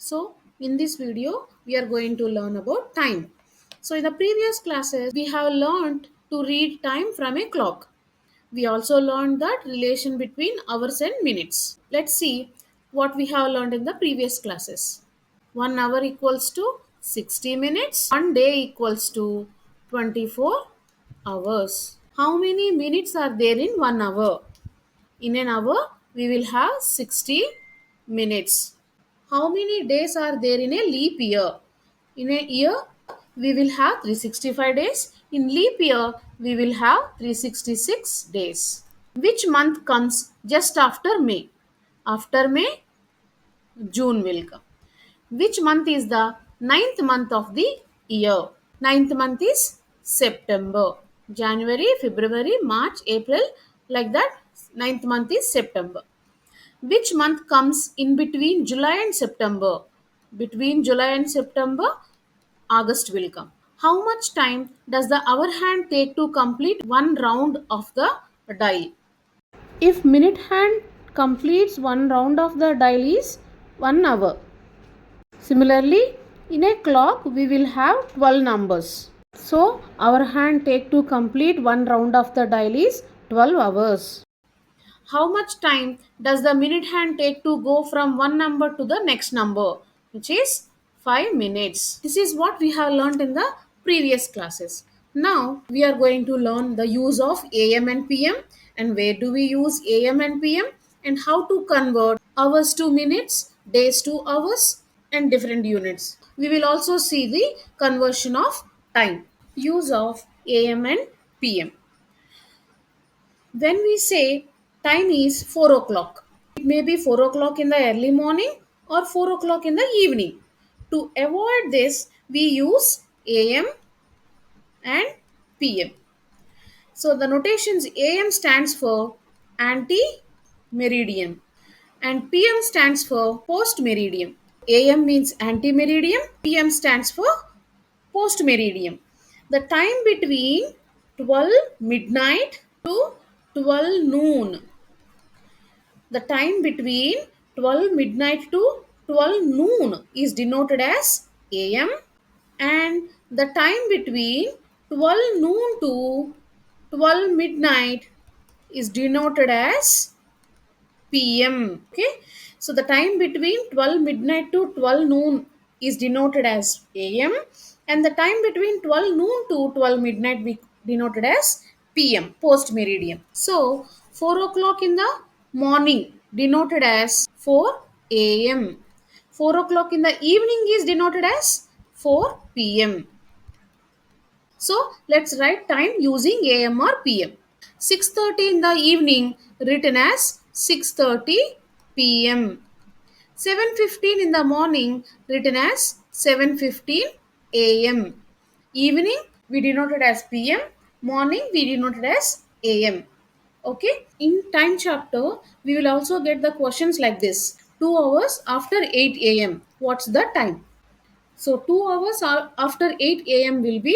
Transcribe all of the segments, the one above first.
So in this video, we are going to learn about time. So in the previous classes, we have learned to read time from a clock. We also learned that relation between hours and minutes. Let's see what we have learned in the previous classes. 1 hour equals to 60 minutes. 1 day equals to 24 hours. How many minutes are there in 1 hour? In an hour, we will have 60 minutes. How many days are there in a leap year? In a year, we will have 365 days. In leap year, we will have 366 days. Which month comes just after May? After May, June will come. Which month is the ninth month of the year? Ninth month is September. January, February, March, April, like that. Ninth month is September. Which month comes in between July and September? Between July and September, August will come. How much time does the hour hand take to complete one round of the dial? If minute hand completes one round of the dial is 1 hour. Similarly, in a clock we will have 12 numbers. So our hand take to complete one round of the dial is 12 hours. How much time does the minute hand take to go from one number to the next number, which is 5 minutes? This is what we have learned in the previous classes. Now we are going to learn the use of AM and PM, and where do we use AM and PM, and how to convert hours to minutes, days to hours, and different units. We will also see the conversion of time. Use of AM and PM. When we say time is 4 o'clock, it may be 4 o'clock in the early morning or 4 o'clock in the evening. To avoid this, we use AM and PM. So the notations AM stands for anti meridian and PM stands for post meridian. AM means anti meridian, PM stands for post meridian. The time between 12 midnight to 12 noon. The time between 12 midnight to 12 noon is denoted as AM, and the time between 12 noon to 12 midnight is denoted as PM. Okay, so the time between 12 midnight to 12 noon is denoted as AM, and the time between 12 noon to 12 midnight we denoted as PM, post meridian. So 4 o'clock in the morning denoted as 4 AM. 4 o'clock in the evening is denoted as 4 PM. So let's write time using AM or PM. 6:30 in the evening written as 6:30 PM. 7:15 in the morning written as 7:15 AM. Evening we denoted as PM. Morning we denoted as AM. Okay. In time chapter we will also get the questions like this. 2 hours after 8 AM. What's the time? So 2 hours after 8 AM will be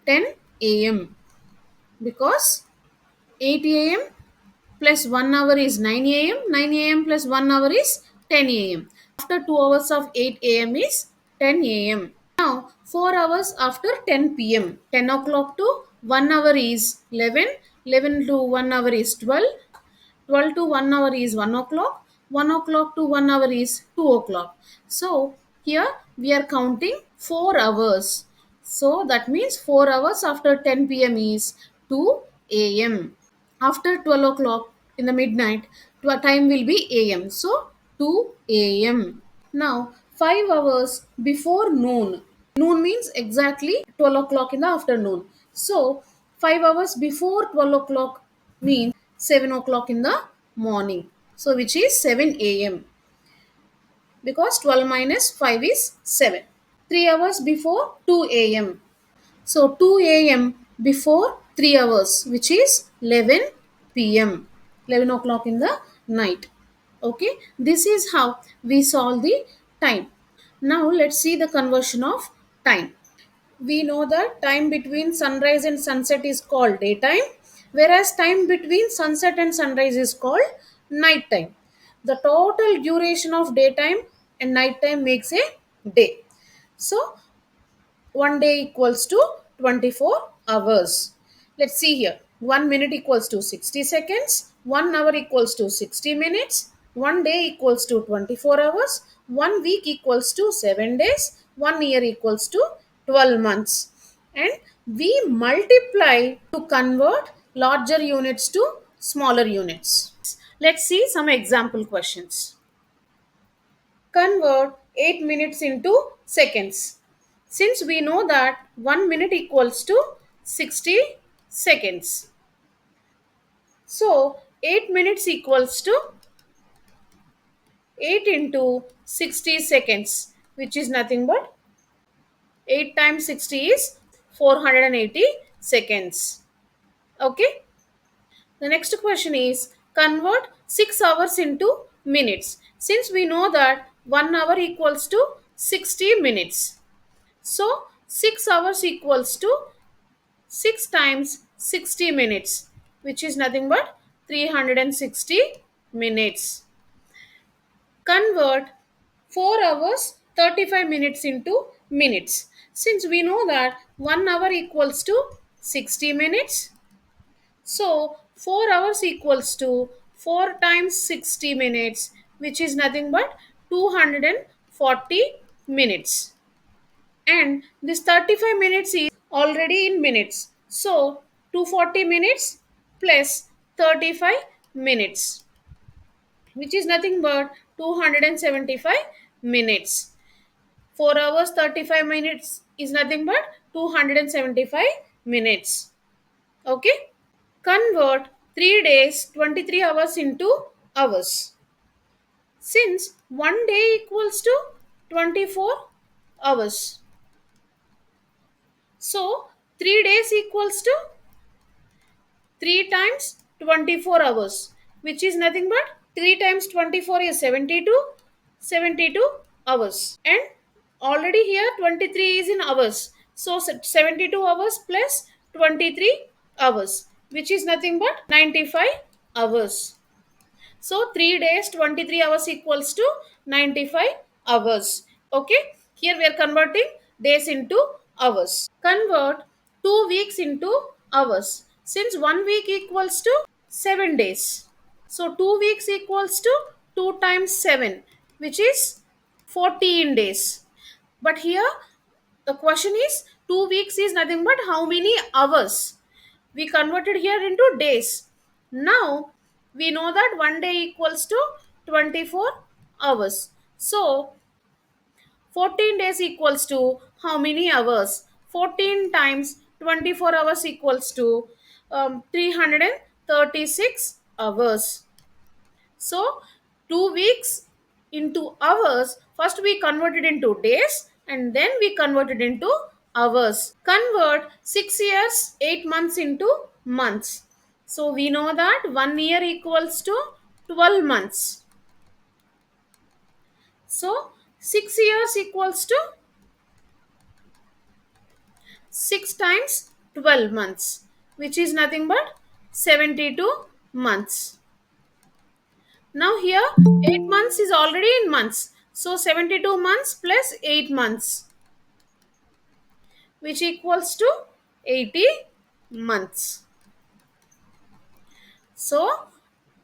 10 AM, because 8 am plus 1 hour is 9 am, 9 am plus 1 hour is 10 am. After 2 hours of 8 am is 10 am. Now 4 hours after 10 pm, 10 o'clock to 1 hour is 11, 11 to 1 hour is 12, 12 to 1 hour is 1 o'clock, 1 o'clock to 1 hour is 2 o'clock. So here we are counting 4 hours. So that means 4 hours after 10 pm is 2 am. After 12 o'clock in the midnight, time will be am. So 2 am. Now 5 hours before noon. Noon means exactly 12 o'clock in the afternoon. So 5 hours before 12 o'clock means 7 o'clock in the morning. So which is 7 am, because 12 minus 5 is 7. 3 hours before 2 am. So 2 am before 3 hours, which is 11 pm. 11 o'clock in the night. Okay, this is how we solve the time. Now let's see the conversion of time. We know that time between sunrise and sunset is called daytime, whereas time between sunset and sunrise is called night time. The total duration of daytime and night time makes a day. So one day equals to 24 hours. Let's see here. 1 minute equals to 60 seconds. 1 hour equals to 60 minutes. 1 day equals to 24 hours. 1 week equals to 7 days. 1 year equals to 12 months. And we multiply to convert larger units to smaller units. Let's see some example questions. Convert 8 minutes into seconds. Since we know that 1 minute equals to 60 seconds. So 8 minutes equals to 8 into 60 seconds, which is nothing but 8 times 60 is 480 seconds. Okay. The next question is convert 6 hours into minutes. Since we know that 1 hour equals to 60 minutes. So 6 hours equals to 6 times 60 minutes, which is nothing but 360 minutes. Convert 4 hours 35 minutes into minutes. Since we know that 1 hour equals to 60 minutes, so 4 hours equals to 4 times 60 minutes, which is nothing but 240 minutes. And this 35 minutes is already in minutes. So 240 minutes plus 35 minutes, which is nothing but 275 minutes. 4 hours 35 minutes is nothing but 275 minutes. Okay. Convert 3 days 23 hours into hours. Since 1 day equals to 24 hours. So 3 days equals to 3 times 24 hours, which is nothing but 3 times 24 is 72 hours. And already here 23 is in hours. So 72 hours plus 23 hours, which is nothing but 95 hours. So 3 days 23 hours equals to 95 hours. Okay. Here we are converting days into hours. Convert 2 weeks into hours. Since 1 week equals to 7 days. So 2 weeks equals to 2 times 7, which is 14 days. But here the question is 2 weeks is nothing but how many hours. We converted here into days. Now we know that 1 day equals to 24 hours. So 14 days equals to how many hours? 14 times 24 hours equals to 336 hours. So 2 weeks into hours, first we converted into days and then we converted into hours. Convert 6 years, 8 months into months. So we know that 1 year equals to 12 months. So 6 years equals to 6 times 12 months, which is nothing but 72 months. Now here 8 months is already in months. So 72 months plus 8 months, which equals to 80 months. So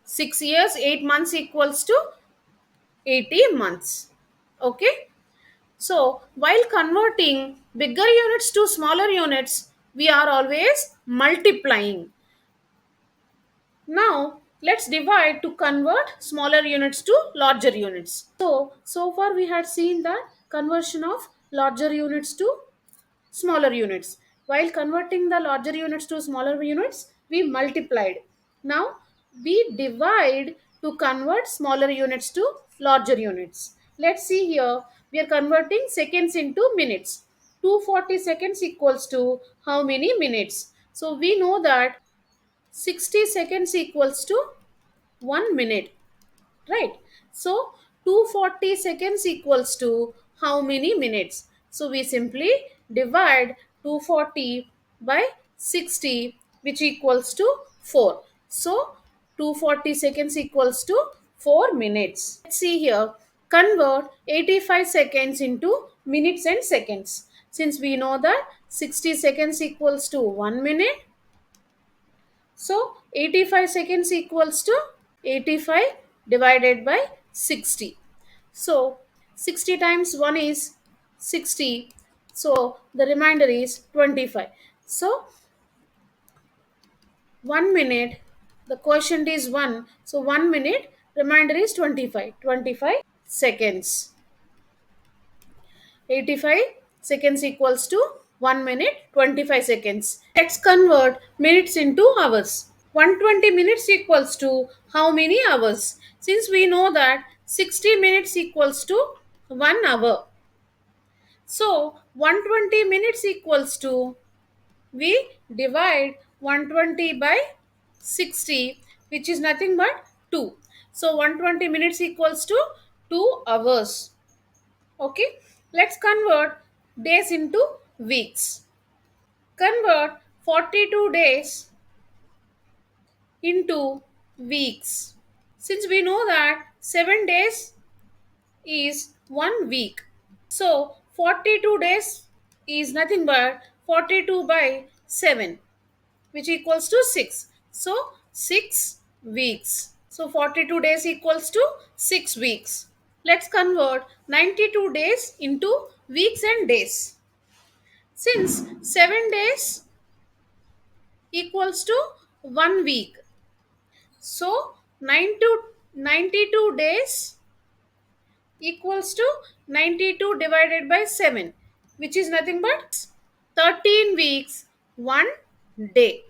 6 years 8 months equals to 80 months. Okay. So while converting bigger units to smaller units, we are always multiplying. Now, let's divide to convert smaller units to larger units. So far we had seen the conversion of larger units to smaller units. While converting the larger units to smaller units, we multiplied. Now, we divide to convert smaller units to larger units. Let's see here. We are converting seconds into minutes. 240 seconds equals to how many minutes? So, we know that 60 seconds equals to 1 minute, right? So 240 seconds equals to how many minutes? So we simply divide 240 by 60, which equals to 4. So 240 seconds equals to 4 minutes. Let's see here. Convert 85 seconds into minutes and seconds. Since we know that 60 seconds equals to 1 minute, so 85 seconds equals to 85 divided by 60. So 60 times 1 is 60. So the remainder is 25. So 1 minute, the quotient is 1. So 1 minute, remainder is 25. 25 seconds. 85 seconds equals to 1 minute 25 seconds. Let's convert minutes into hours. 120 minutes equals to how many hours? Since we know that 60 minutes equals to 1 hour. So 120 minutes equals to, we divide 120 by 60, which is nothing but 2. So 120 minutes equals to 2 hours. Okay, let's convert days into weeks. Convert 42 days into weeks. Since we know that 7 days is 1 week. So 42 days is nothing but 42 by 7, which equals to 6. So 6 weeks. So 42 days equals to 6 weeks. Let's convert 92 days into weeks and days. Since 7 days equals to 1 week, so 92 days equals to 92 divided by 7, which is nothing but 13 weeks 1 day.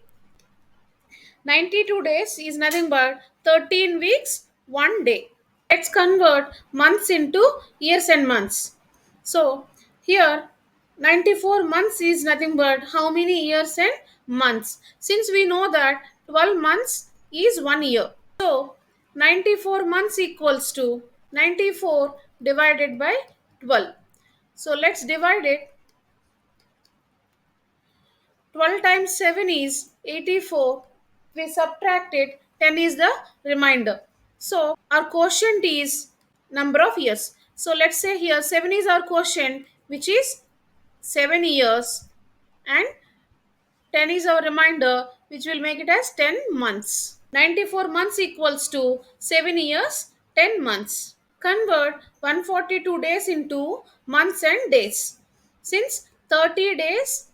92 days is nothing but 13 weeks 1 day. Let's convert months into years and months. So here 94 months is nothing but how many years and months. Since we know that 12 months is 1 year. So 94 months equals to 94 divided by 12. So let's divide it. 12 times 7 is 84. We subtract it, 10 is the remainder. So our quotient is number of years. So let's say here 7 is our quotient, which is 7 years, and 10 is our remainder, which will make it as 10 months. 94 months equals to 7 years, 10 months. Convert 142 days into months and days. Since 30 days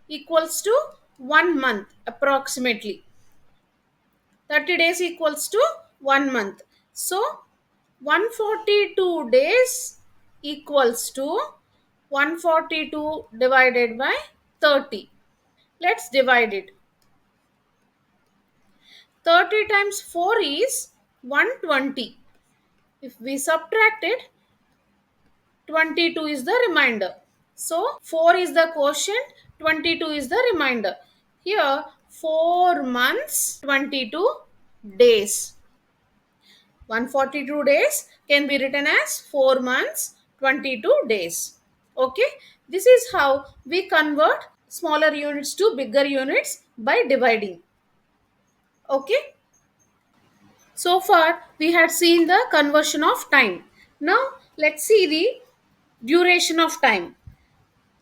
equals to 1 month approximately. 30 days equals to 1 month. So 142 days equals to 142 divided by 30. Let's divide it. 30 times 4 is 120. If we subtract it, 22 is the remainder. So 4 is the quotient, 22 is the remainder. Here 4 months, 22 days. 142 days can be written as 4 months, 22 days. Okay, this is how we convert smaller units to bigger units by dividing. Okay, so far we had seen the conversion of time. Now let's see the duration of time.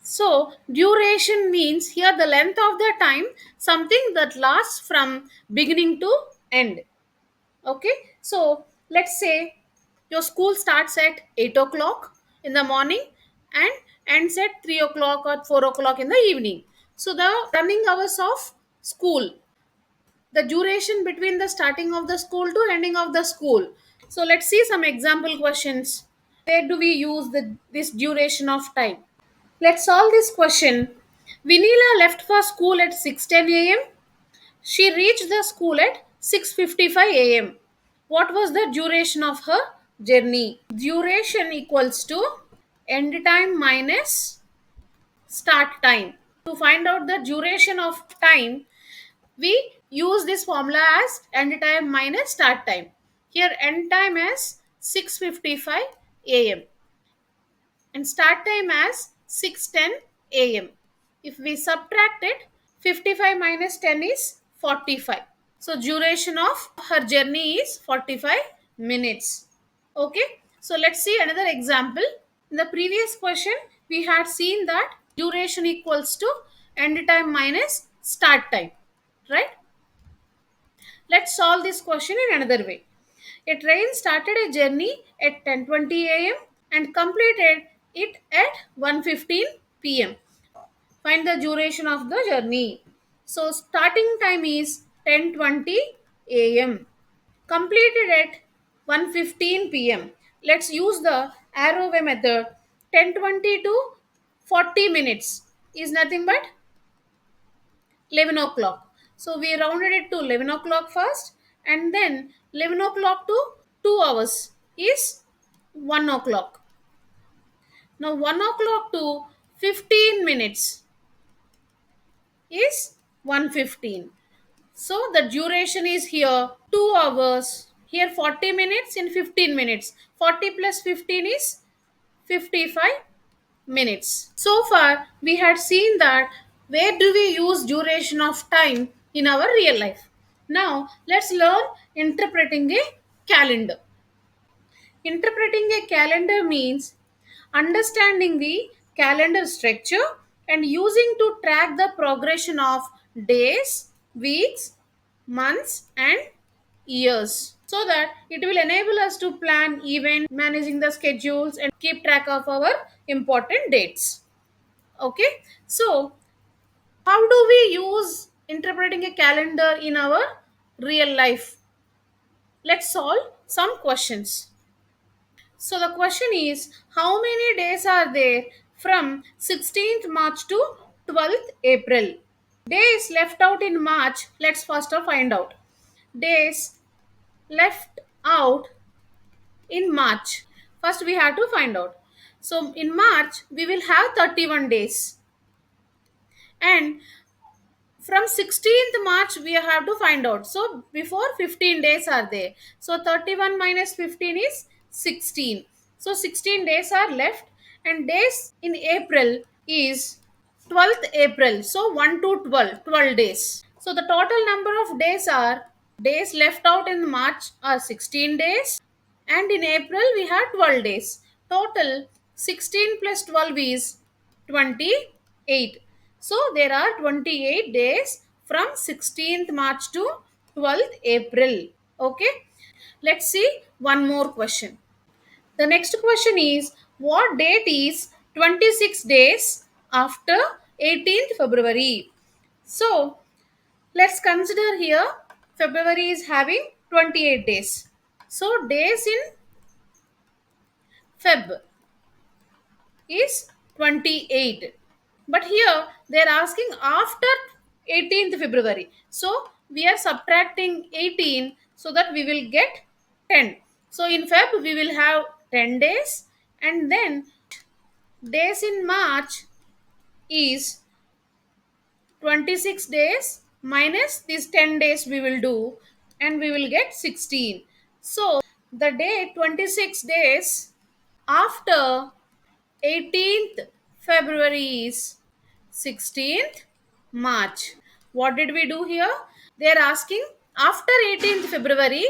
So, duration means here the length of the time, something that lasts from beginning to end. Okay, so let's say your school starts at 8 o'clock in the morning and ends at 3 o'clock or 4 o'clock in the evening. So, the running hours of school, the duration between the starting of the school to ending of the school. So, let's see some example questions. Where do we use this duration of time? Let's solve this question. Vinila left for school at 6:10 a.m. She reached the school at 6:55 a.m. What was the duration of her journey? Duration equals to end time minus start time. To find out the duration of time, we use this formula as end time minus start time. Here end time as 6:55 a.m. and start time as 6:10 a.m. If we subtract it, 55 minus 10 is 45. So duration of her journey is 45 minutes. Okay. So let's see another example. In the previous question, we had seen that duration equals to end time minus start time, right? Let's solve this question in another way. A train started a journey at 10:20 a.m. and completed it at 1:15 p.m. Find the duration of the journey. So starting time is 10:20 a.m. Completed at 1:15 p.m. Let's use the arrow way method. 10:20 to 40 minutes is nothing but 11 o'clock. So we rounded it to 11 o'clock first, and then 11 o'clock to 2 hours is 1 o'clock. Now 1 o'clock to 15 minutes is 1:15. So the duration is here 2 hours. Here 40 minutes in 15 minutes. 40 plus 15 is 55 minutes. So far we had seen that where do we use duration of time in our real life. Now let's learn interpreting a calendar. Interpreting a calendar means understanding the calendar structure and using to track the progression of days, weeks, months, and years so that it will enable us to plan event, managing the schedules, and keep track of our important dates. Okay, so how do we use interpreting a calendar in our real life? Let's solve some questions. So the question is, how many days are there from 16th March to 12th April? Days left out in March, let's first find out. Days left out in March. First we have to find out. So in March we will have 31 days, and from 16th March we have to find out. So before 15 days are there. So 31 minus 15 is 16. So 16 days are left, and days in April is 12th April. So 1 to 12, 12 days. So the total number of days are days left out in March are 16 days, and in April we have 12 days. Total 16 plus 12 is 28. So there are 28 days from 16th March to 12th April. Okay. Let's see one more question. The next question is, what date is 26 days after 18th February? So let's consider here February is having 28 days. So days in Feb is 28. But here they are asking after 18th February. So we are subtracting 18 so that we will get 10. So in Feb we will have 10 days, and then days in March is 26 days minus these 10 days we will do, and we will get 16. So the day 26 days after 18th February is 16th March. What did we do here? They are asking after 18th February,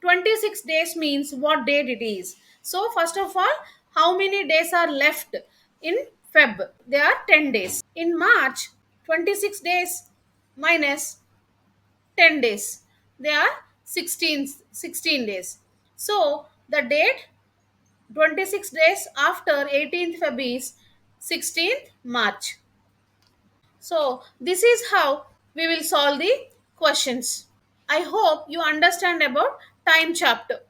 26 days means what date it is. So, first of all, how many days are left in Feb? There are 10 days. In March, 26 days minus 10 days. They are 16 days. So, the date 26 days after 18th Feb is 16th March. So this is how we will solve the questions. I hope you understand about time chapter.